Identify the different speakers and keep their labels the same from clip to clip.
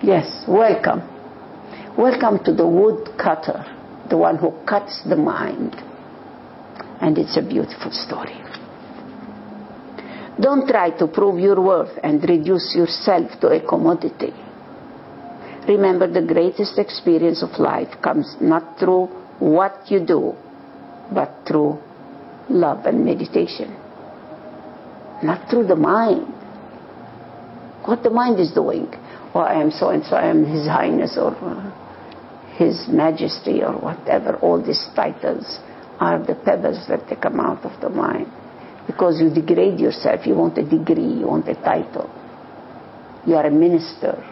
Speaker 1: Yes, welcome. Welcome to the woodcutter, the one who cuts the mind. And it's a beautiful story. Don't try to prove your worth and reduce yourself to a commodity. Remember, the greatest experience of life comes not through what you do, but through love and meditation. Not through the mind. What the mind is doing. Oh, I am so and so, I am His Highness or His Majesty or whatever. All these titles are the pebbles that they come out of the mind. Because you degrade yourself. You want a degree, you want a title. You are a minister.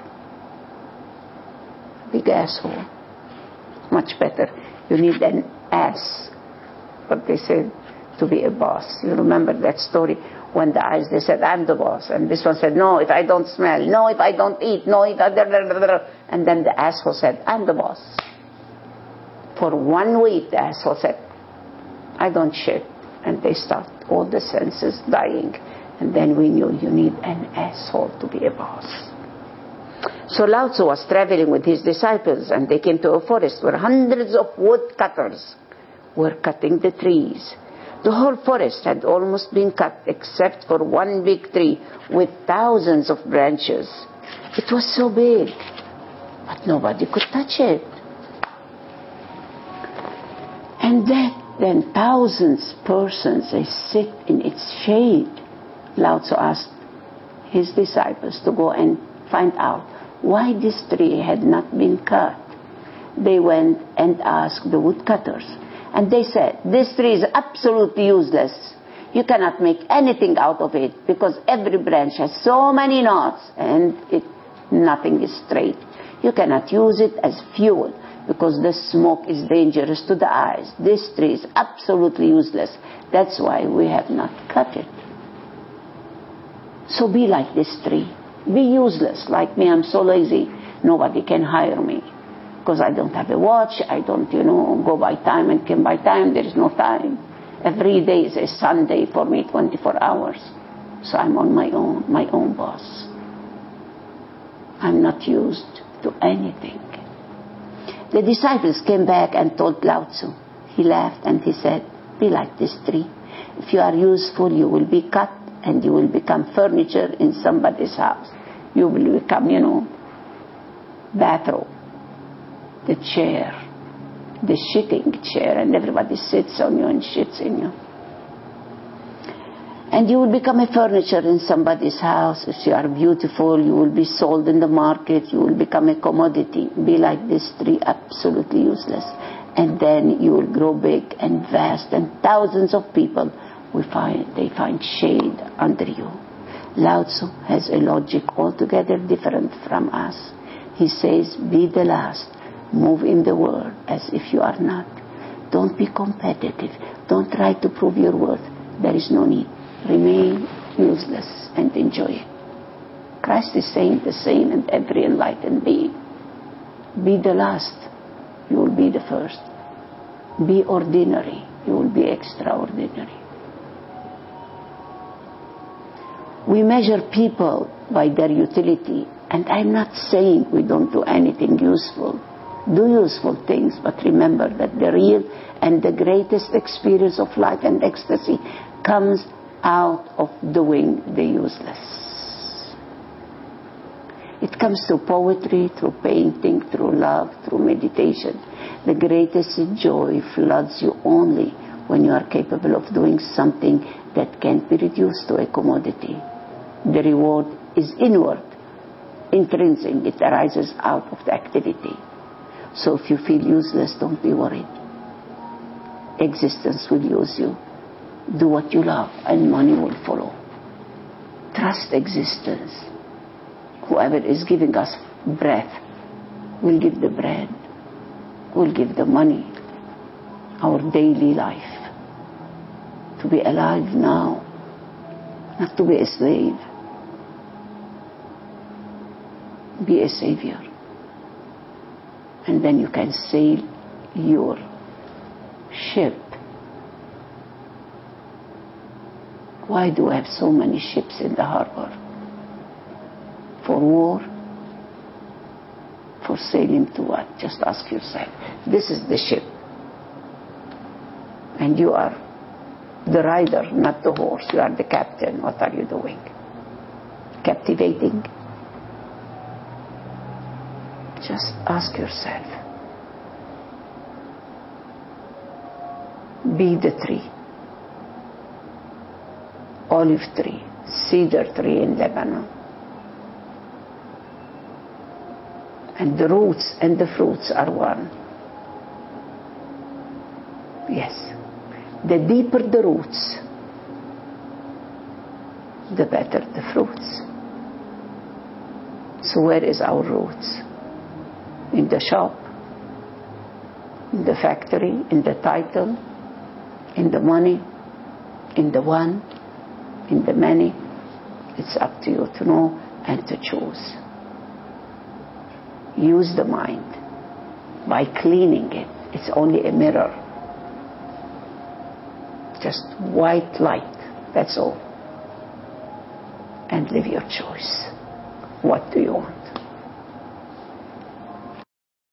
Speaker 1: Big asshole. Much better. You need an ass. But they said to be a boss. You remember that story when the eyes, they said, I'm the boss. And this one said, no, if I don't smell. No, if I don't eat. No, if I... And then the asshole said, I'm the boss. For 1 week, the asshole said, I don't shit. And they start all the senses dying. And then we knew you need an asshole to be a boss. So Lao Tzu was traveling with his disciples, and they came to a forest where hundreds of woodcutters were cutting the trees. The whole forest had almost been cut except for one big tree with thousands of branches. It was so big, but nobody could touch it. And then thousands of persons, they sit in its shade. Lao Tzu asked his disciples to go and find out why this tree had not been cut. They went and asked the woodcutters. And they said, this tree is absolutely useless. You cannot make anything out of it because every branch has so many knots and nothing is straight. You cannot use it as fuel because the smoke is dangerous to the eyes. This tree is absolutely useless. That's why we have not cut it. So be like this tree. Be useless. Like me, I'm so lazy. Nobody can hire me. Because I don't have a watch, I don't, go by time and come by time. There is no time. Every day is a Sunday for me, 24 hours. So I'm on my own boss. I'm not used to anything. The disciples came back and told Lao Tzu. He laughed and he said, be like this tree. If you are useful, you will be cut and you will become furniture in somebody's house. You will become, bathrobe. The chair, the shitting chair, and everybody sits on you and shits in you. And you will become a furniture in somebody's house. If you are beautiful, you will be sold in the market. You will become a commodity. Be like this tree, absolutely useless. And then you will grow big and vast, and thousands of people they find shade under you. Lao Tzu has a logic altogether different from us. He says, be the last. Move in the world as if you are not. Don't be competitive. Don't try to prove your worth. There is no need. Remain useless and enjoy it. Christ is saying the same in every enlightened being. Be the last. You will be the first. Be ordinary. You will be extraordinary. We measure people by their utility. And I'm not saying we don't do anything useful. Do useful things, but remember that the real and the greatest experience of life and ecstasy comes out of doing the useless. It comes through poetry, through painting, through love, through meditation. The greatest joy floods you only when you are capable of doing something that can't be reduced to a commodity. The reward is inward, intrinsic. It arises out of the activity. So if you feel useless, don't be worried. Existence will use you. Do what you love and money will follow. Trust existence. Whoever is giving us breath will give the bread, will give the money, our daily life. To be alive now, not to be a slave. Be a savior. And then you can sail your ship. Why do we have so many ships in the harbor? For war? for sailing to what? Just ask yourself. This is the ship. And you are the rider, not the horse. You are the captain. What are you doing? Captivating? Just ask yourself. Be the tree. Olive tree, cedar tree in Lebanon. And the roots and the fruits are one. Yes. The deeper the roots, the better the fruits. So where is our roots? In the shop, in the factory, in the title, in the money, in the one, in the many. It's up to you to know and to choose. Use the mind by cleaning it. It's only a mirror. Just white light, that's all. And live your choice. What do you want?